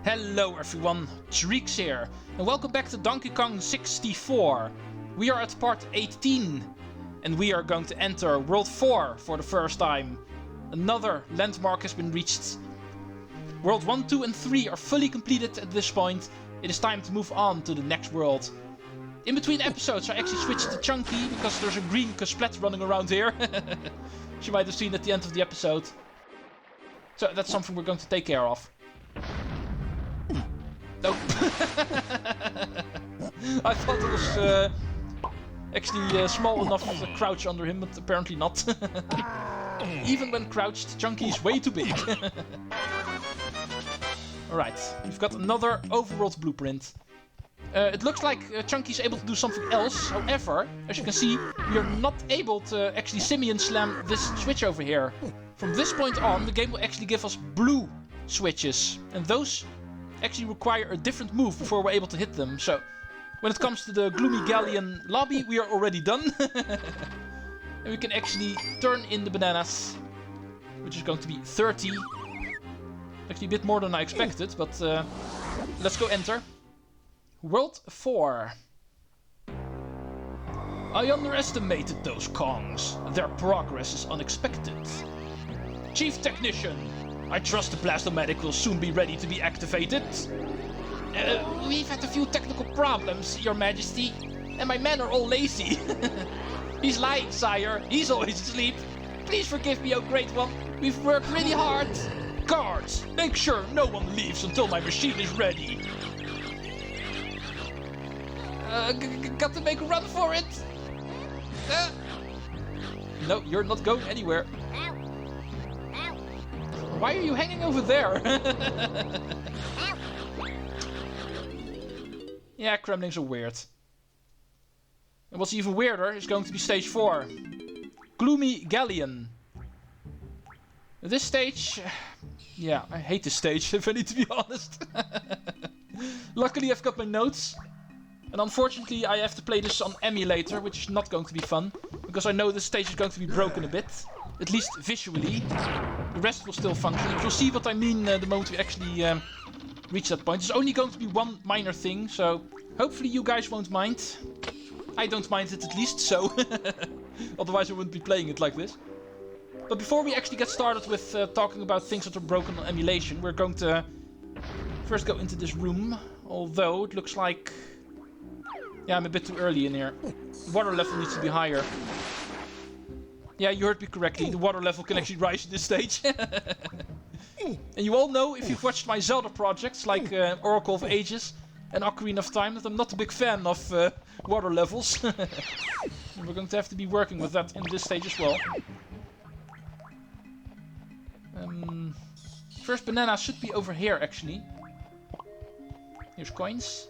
Hello everyone, Treecks here, and welcome back to Donkey Kong 64. We are at part 18, and we are going to enter World 4 for the first time. Another landmark has been reached. World 1, 2 and 3 are fully completed at this point. It is time to move on to the next world. In between episodes I actually switched to Chunky because there's a green Cosplet running around here. Which you might have seen at the end of the episode. So that's something we're going to take care of. Nope. I thought it was actually small enough to crouch under him, but apparently not. Even when crouched, Chunky is way too big. Alright, we've got another overworld blueprint. It looks like Chunky's able to do something else. However, as you can see, we are not able to actually Simian slam this switch over here. From this point on, the game will actually give us blue switches. And those actually require a different move before we're able to hit them. So, when it comes to the Gloomy Galleon lobby, we are already done. And we can actually turn in the bananas, which is going to be 30. Actually a bit more than I expected, but let's go enter. World 4. I underestimated those Kongs. Their progress is unexpected. Chief Technician, I trust the Blastomatic will soon be ready to be activated. We've had a few technical problems, Your Majesty, and my men are all lazy. He's lying, sire. He's always asleep. Please forgive me, oh great one. We've worked really hard. Guards, make sure no one leaves until my machine is ready. Got to make a run for it. No, you're not going anywhere. Why are you hanging over there? Yeah, Kremlings are weird. And what's even weirder is going to be stage 4. Gloomy Galleon. This stage... Yeah, I hate this stage, if I need to be honest. Luckily I've got my notes. And unfortunately I have to play this on emulator, which is not going to be fun. Because I know this stage is going to be broken a bit. At least visually. The rest will still function. You'll see what I mean the moment we actually reach that point. There's only going to be one minor thing, so hopefully you guys won't mind. I don't mind it at least, so otherwise I wouldn't be playing it like this. But before we actually get started with talking about things that are broken on emulation, we're going to first go into this room. Although it looks like... Yeah, I'm a bit too early in here. The water level needs to be higher. Yeah, you heard me correctly. The water level can actually rise at this stage. And you all know, if you've watched my Zelda projects, like Oracle of Ages and Ocarina of Time, that I'm not a big fan of water levels. And we're going to have to be working with that in this stage as well. First banana should be over here, actually. Here's coins.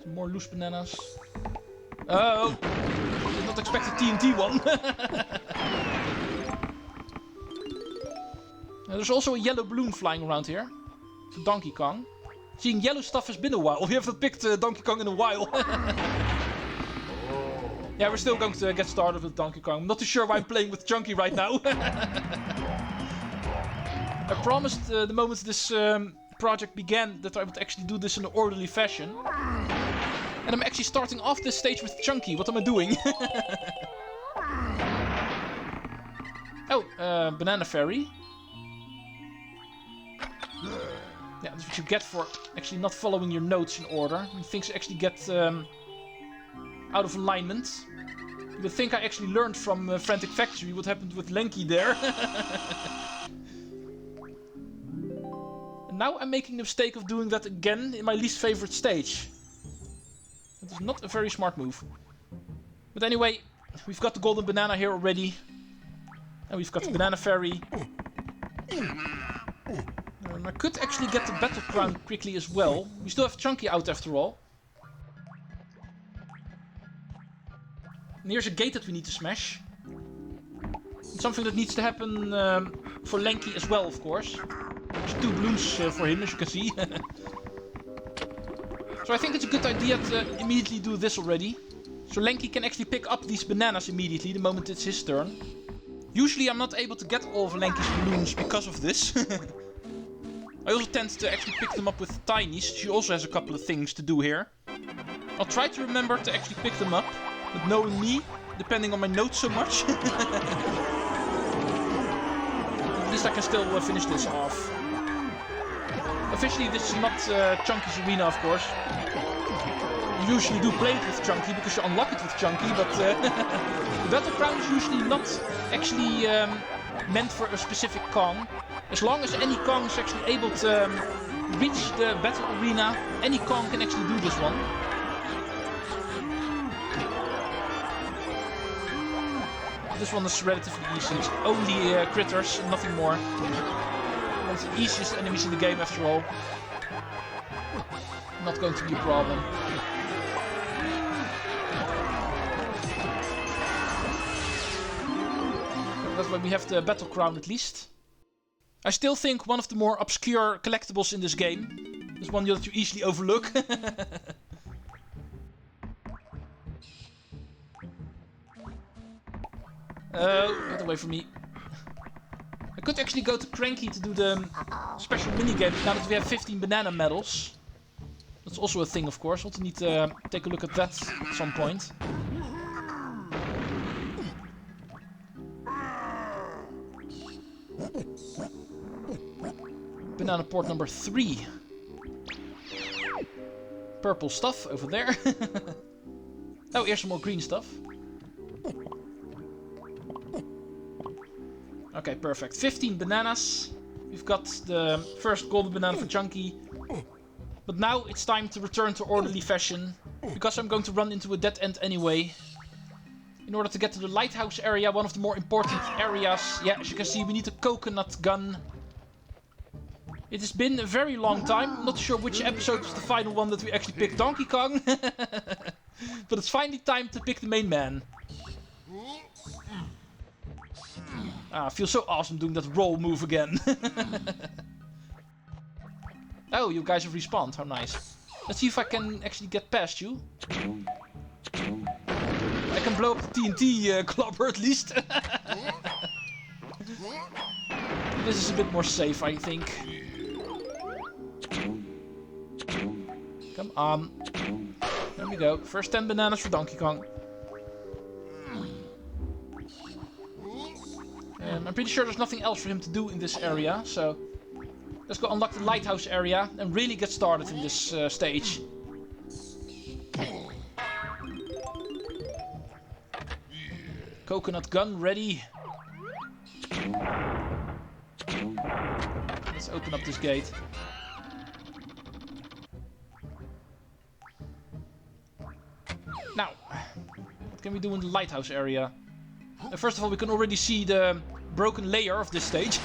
Some more loose bananas. Oh! Did not expect a TNT one. There's also a yellow balloon flying around here. For Donkey Kong. Seeing yellow stuff has been a while. We haven't picked Donkey Kong in a while. Yeah, we're still going to get started with Donkey Kong. I'm not too sure why I'm playing with Chunky right now. I promised the moment this project began that I would actually do this in an orderly fashion. And I'm actually starting off this stage with Chunky. What am I doing? Oh, Banana Fairy. Yeah, that's what you get for actually not following your notes in order. When things actually get out of alignment. You would think I actually learned from Frantic Factory what happened with Lanky there. And now I'm making the mistake of doing that again in my least favorite stage. That is not a very smart move. But anyway, we've got the golden banana here already. And we've got the Banana Fairy. I could actually get the Battle Crown quickly as well. We still have Chunky out after all. And here's a gate that we need to smash. It's something that needs to happen for Lanky as well, of course. There's 2 balloons for him, as you can see. So I think it's a good idea to immediately do this already. So Lanky can actually pick up these bananas immediately the moment it's his turn. Usually I'm not able to get all of Lanky's balloons because of this. I also tend to actually pick them up with Tiny. She also has a couple of things to do here. I'll try to remember to actually pick them up. But knowing me, depending on my notes so much. At least I can still finish this off. Officially, this is not Chunky's arena, of course. You usually do play it with Chunky because you unlock it with Chunky, but the Battle Crown is usually not actually meant for a specific Kong. As long as any Kong is actually able to reach the battle arena, any Kong can actually do this one. This one is relatively easy. It's only critters, nothing more. One of the easiest enemies in the game after all. Not going to be a problem. That's why we have the Battle Crown at least. I still think one of the more obscure collectibles in this game is one that you easily overlook. Get away from me. I could actually go to Cranky to do the special minigame now that we have 15 banana medals. That's also a thing, of course. Also need to take a look at that at some point. Banana port number 3. Purple stuff over there. Oh, here's some more green stuff. Okay, perfect. 15 bananas. We've got the first golden banana for Chunky. But now it's time to return to orderly fashion. Because I'm going to run into a dead end anyway. In order to get to the lighthouse area, one of the more important areas. Yeah, as you can see, we need a coconut gun. It has been a very long time. I'm not sure which episode was the final one that we actually picked Donkey Kong. But it's finally time to pick the main man. Ah, feels so awesome doing that roll move again. Oh, you guys have respawned. How nice. Let's see if I can actually get past you. I can blow up the TNT clobber at least. This is a bit more safe, I think. Come on. There we go. First 10 bananas for Donkey Kong. I'm pretty sure there's nothing else for him to do in this area, so let's go unlock the lighthouse area and really get started in this stage. Coconut gun ready. Let's open up this gate. Now, what can we do in the lighthouse area? First of all, we can already see the broken layer of this stage.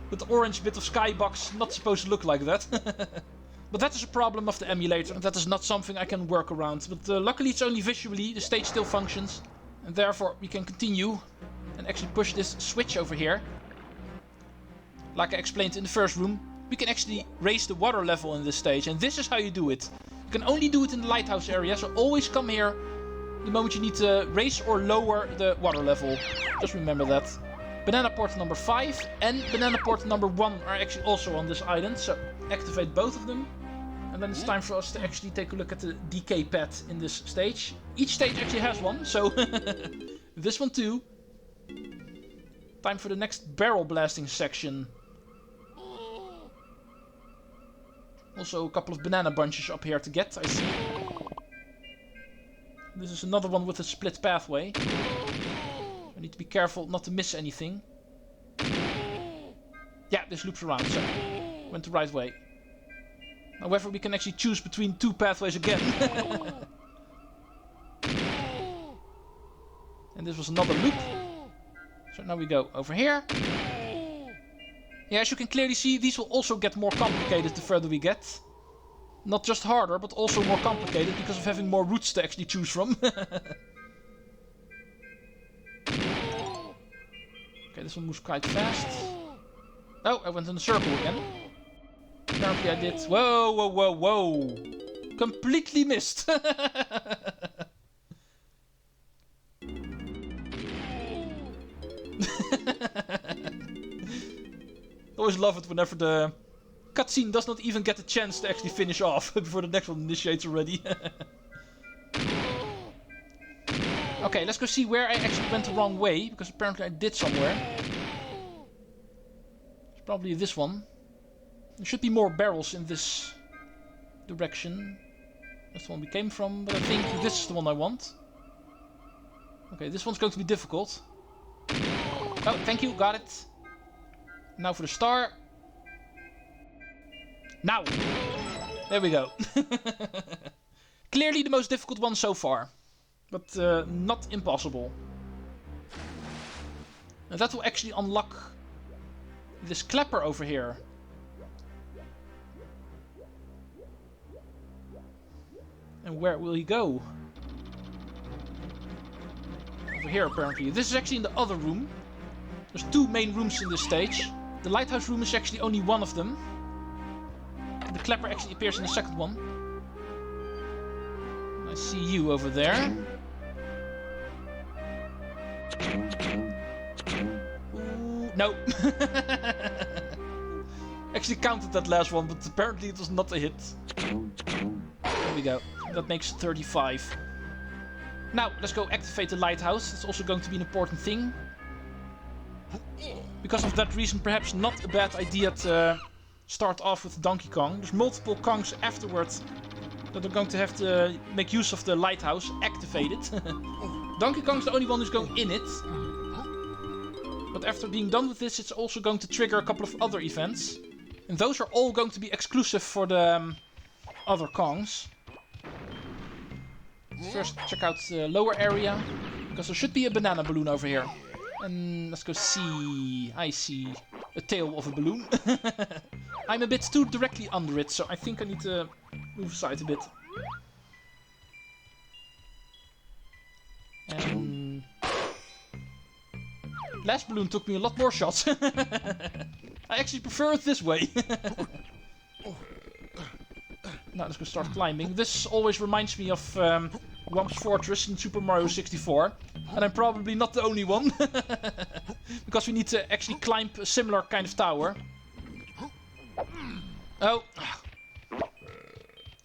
With the orange bit of skybox not supposed to look like that. But that is a problem of the emulator. That is not something I can work around. But luckily it's only visually. The stage still functions. And therefore we can continue and actually push this switch over here. Like I explained in the first room, we can actually raise the water level in this stage. And this is how you do it. You can only do it in the lighthouse area. So always come here the moment you need to raise or lower the water level. Just remember that. Banana port number 5 and banana port number 1 are actually also on this island. So activate both of them. And then it's time for us to actually take a look at the decay pad in this stage. Each stage actually has one, so this one too. Time for the next barrel blasting section. Also a couple of banana bunches up here to get, I see. This is another one with a split pathway. I need to be careful not to miss anything. Yeah, this loops around, so went the right way. However, we can actually choose between 2 pathways again. And this was another loop. So now we go over here. Yeah, as you can clearly see, these will also get more complicated the further we get. Not just harder, but also more complicated because of having more routes to actually choose from. Okay, this one moves quite fast. Oh, I went in a circle again. Apparently I did. Whoa, whoa, whoa, whoa. Completely missed. always love it whenever the cutscene does not even get a chance to actually finish off before the next one initiates already. Okay, let's go see where I actually went the wrong way, because apparently I did somewhere. It's probably this one. There should be more barrels in this direction. That's the one we came from, but I think this is the one I want. Okay, this one's going to be difficult. Oh, thank you, got it. Now for the star. Now! There we go. Clearly the most difficult one so far. But not impossible. And that will actually unlock this clapper over here. And where will he go? Over here apparently. This is actually in the other room. There's two main rooms in this stage. The lighthouse room is actually only one of them. The clapper actually appears in the second one. I see you over there. Ooh, no. Actually counted that last one, but apparently it was not a hit. There we go. That makes 35. Now, let's go activate the lighthouse. It's also going to be an important thing. Because of that reason, perhaps not a bad idea to start off with Donkey Kong. There's multiple Kongs afterwards that are going to have to make use of the lighthouse, activate it. Donkey Kong's the only one who's going in it. But after being done with this, it's also going to trigger a couple of other events. And those are all going to be exclusive for the other Kongs. First, check out the lower area, because there should be a banana balloon over here. And let's go see. I see a tail of a balloon. I'm a bit too directly under it, so I think I need to move aside a bit. And last balloon took me a lot more shots. I actually prefer it this way. Now let's go start climbing. This always reminds me of Whomp's Fortress in Super Mario 64. And I'm probably not the only one. Because we need to actually climb a similar kind of tower. Oh.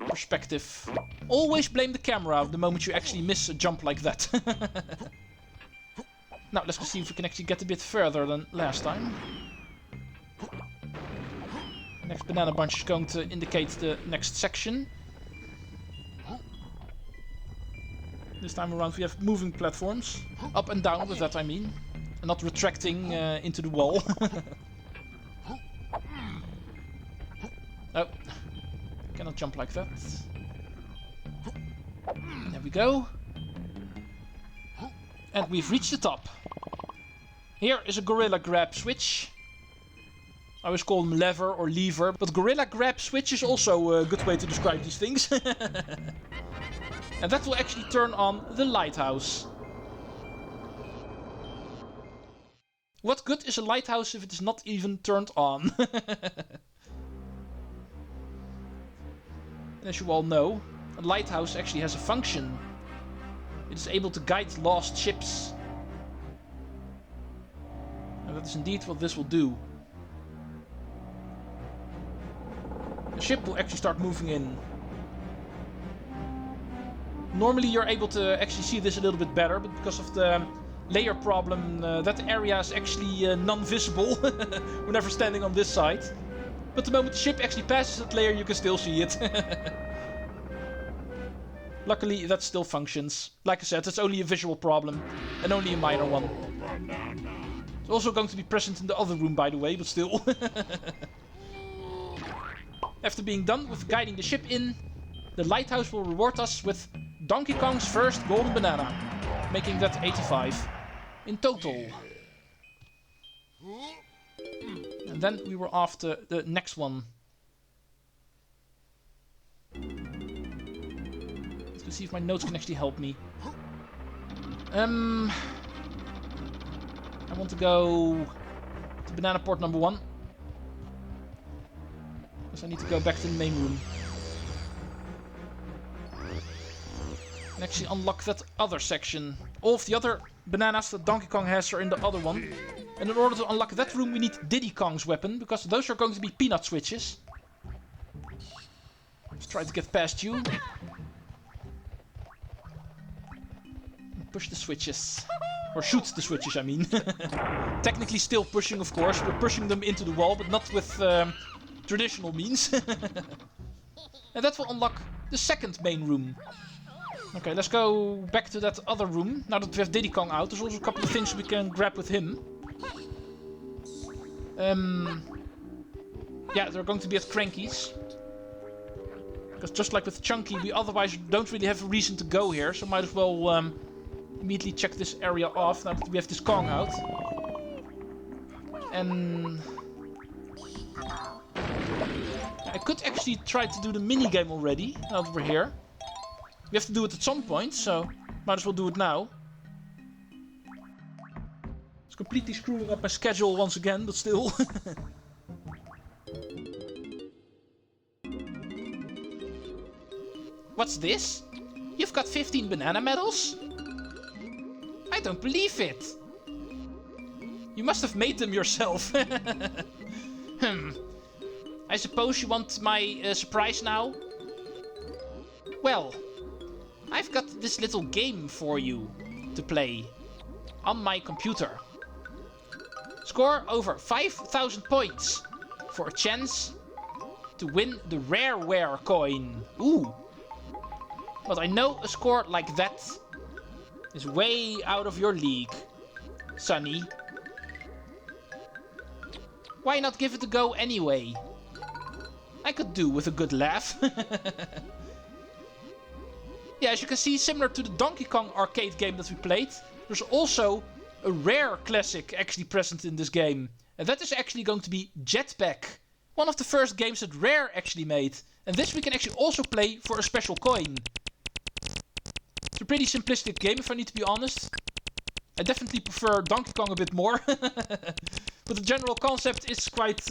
Perspective. Always blame the camera the moment you actually miss a jump like that. Now let's go see if we can actually get a bit further than last time. Next banana bunch is going to indicate the next section. This time around we have moving platforms. Up and down, with that I mean. And not retracting into the wall. Oh. Cannot jump like that. There we go. And we've reached the top. Here is a gorilla grab switch. I always call them lever or lever, but gorilla grab switch is also a good way to describe these things. And that will actually turn on the lighthouse. What good is a lighthouse if it is not even turned on? As you all know, a lighthouse actually has a function. It is able to guide lost ships. And that is indeed what this will do. The ship will actually start moving in. Normally you're able to actually see this a little bit better, but because of the layer problem, that area is actually non-visible whenever standing on this side. But the moment the ship actually passes that layer, you can still see it. Luckily, that still functions. Like I said, it's only a visual problem, and only a minor one. It's also going to be present in the other room, by the way, but still. After being done with guiding the ship in, the lighthouse will reward us with Donkey Kong's first golden banana, making that 85 in total. And then we were after the next one. Let's see if my notes can actually help me. I want to go to banana port number 1. Because I need to go back to the main room. And actually unlock that other section. All of the other bananas that Donkey Kong has are in the other one. And in order to unlock that room, we need Diddy Kong's weapon, because those are going to be peanut switches. Let's try to get past you. Push the switches. Or shoot the switches, I mean. Technically still pushing, of course. We're pushing them into the wall, but not with traditional means. And that will unlock the second main room. Okay, let's go back to that other room. Now that we have Diddy Kong out, there's also a couple of things we can grab with him. Yeah, they're going to be at Cranky's. Because just like with Chunky, we otherwise don't really have a reason to go here. So might as well immediately check this area off now that we have this Kong out. And I could actually try to do the minigame already, now that we're here. We have to do it at some point, so might as well do it now. It's completely screwing up my schedule once again, but still. What's this? You've got 15 banana medals? I don't believe it. You must have made them yourself. I suppose you want my surprise now? Well, I've got this little game for you to play on my computer. Score over 5,000 points for a chance to win the Rareware Coin. Ooh. But I know a score like that is way out of your league, Sonny. Why not give it a go anyway? I could do with a good laugh. Yeah, as you can see, similar to the Donkey Kong arcade game that we played, there's also a rare classic actually present in this game. And that is actually going to be Jetpack. One of the first games that Rare actually made. And this we can actually also play for a special coin. It's a pretty simplistic game, if I need to be honest. I definitely prefer Donkey Kong a bit more. But the general concept is quite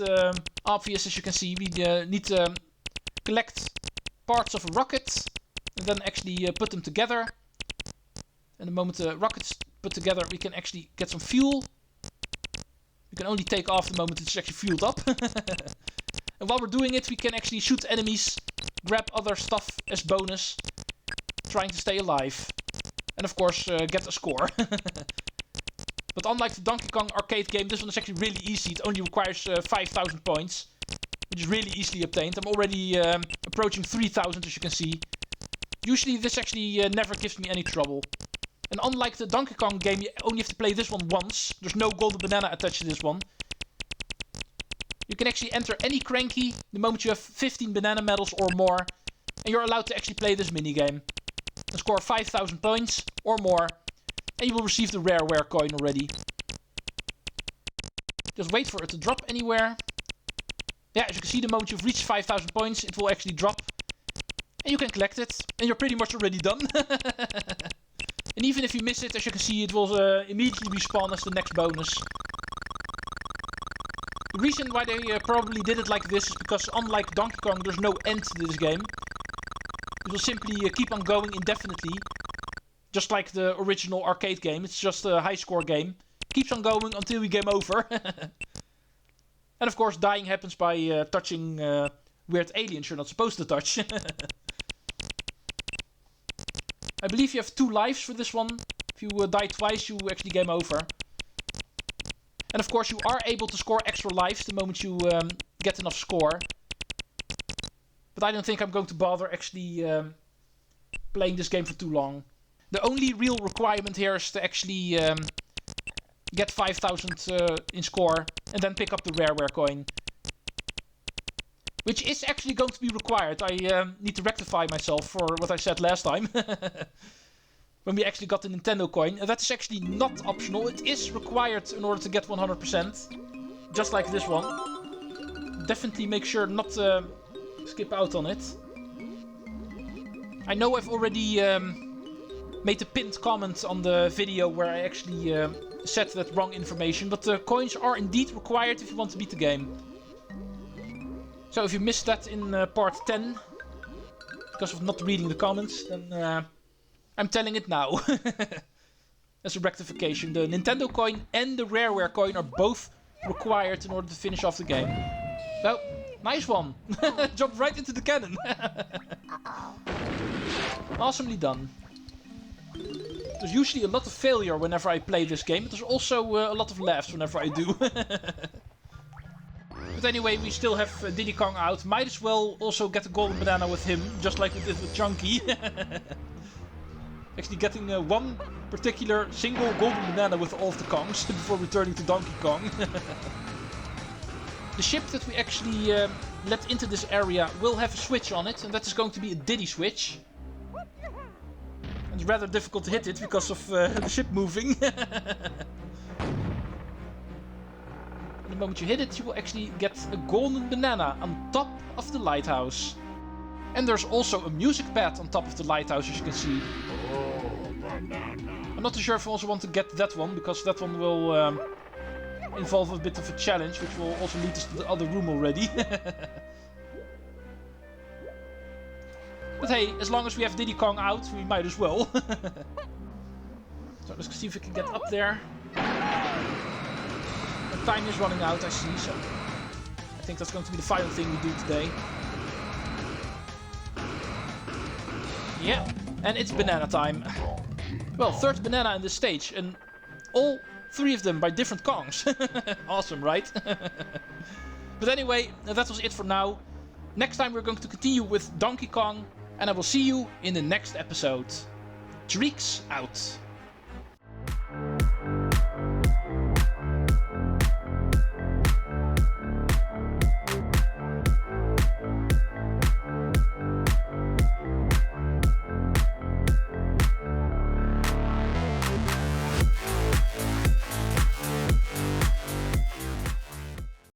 obvious, as you can see. We need to collect parts of a rocket and then actually put them together. And the moment the rocket's put together, we can actually get some fuel. We can only take off the moment it's actually fueled up. And while we're doing it, we can actually shoot enemies, grab other stuff as bonus, trying to stay alive. And of course, get a score. But unlike the Donkey Kong arcade game, this one is actually really easy. It only requires 5,000 points, which is really easily obtained. I'm already approaching 3,000, as you can see. Usually this actually never gives me any trouble. And unlike the Donkey Kong game, you only have to play this one once. There's no golden banana attached to this one. You can actually enter any cranky the moment you have 15 banana medals or more. And you're allowed to actually play this minigame. And score 5,000 points or more. And you will receive the Rareware Coin already. Just wait for it to drop anywhere. Yeah, as you can see, the moment you've reached 5,000 points, it will actually drop. And you can collect it. And you're pretty much already done. And even if you miss it, as you can see, it will immediately respawn as the next bonus. The reason why they probably did it like this is because unlike Donkey Kong, there's no end to this game. It will simply keep on going indefinitely. Just like the original arcade game. It's just a high score game. Keeps on going until we game over. And of course, dying happens by touching weird aliens you're not supposed to touch. I believe you have 2 lives for this one. If you die twice, you actually game over. And of course, you are able to score extra lives the moment you get enough score. But I don't think I'm going to bother actually playing this game for too long. The only real requirement here is to actually get 5,000 in score and then pick up the Rareware Coin. Which is actually going to be required. I need to rectify myself for what I said last time. When we actually got the Nintendo coin. And that is actually not optional. It is required in order to get 100%. Just like this one. Definitely make sure not to skip out on it. I know I've already made a pinned comment on the video where I actually said that wrong information. But the coins are indeed required if you want to beat the game. So if you missed that in part 10, because of not reading the comments, then I'm telling it now. as a rectification. The Nintendo coin and the Rareware coin are both required in order to finish off the game. So, nice one. Jumped right into the cannon. Awesomely done. There's usually a lot of failure whenever I play this game, but there's also a lot of laughs whenever I do. But anyway, we still have Diddy Kong out. Might as well also get a golden banana with him, just like we did with Chunky. Actually getting one particular single golden banana with all of the Kongs before returning to Donkey Kong. The ship that we actually let into this area will have a switch on it, and that is going to be a Diddy switch. And it's rather difficult to hit it because of the ship moving. The moment you hit it, you will actually get a golden banana on top of the lighthouse. And there's also a music pad on top of the lighthouse, as you can see. I'm not too sure if I also want to get that one, because that one will involve a bit of a challenge, which will also lead us to the other room already. But hey, as long as we have Diddy Kong out, we might as well. So let's see if we can get up there. Time is running out, I see, so I think that's going to be the final thing we do today. Yeah, and it's banana time. Well, third banana in this stage, and all three of them by different Kongs. Awesome, right? But anyway, that was it for now. Next time we're going to continue with Donkey Kong, and I will see you in the next episode. Treecks out.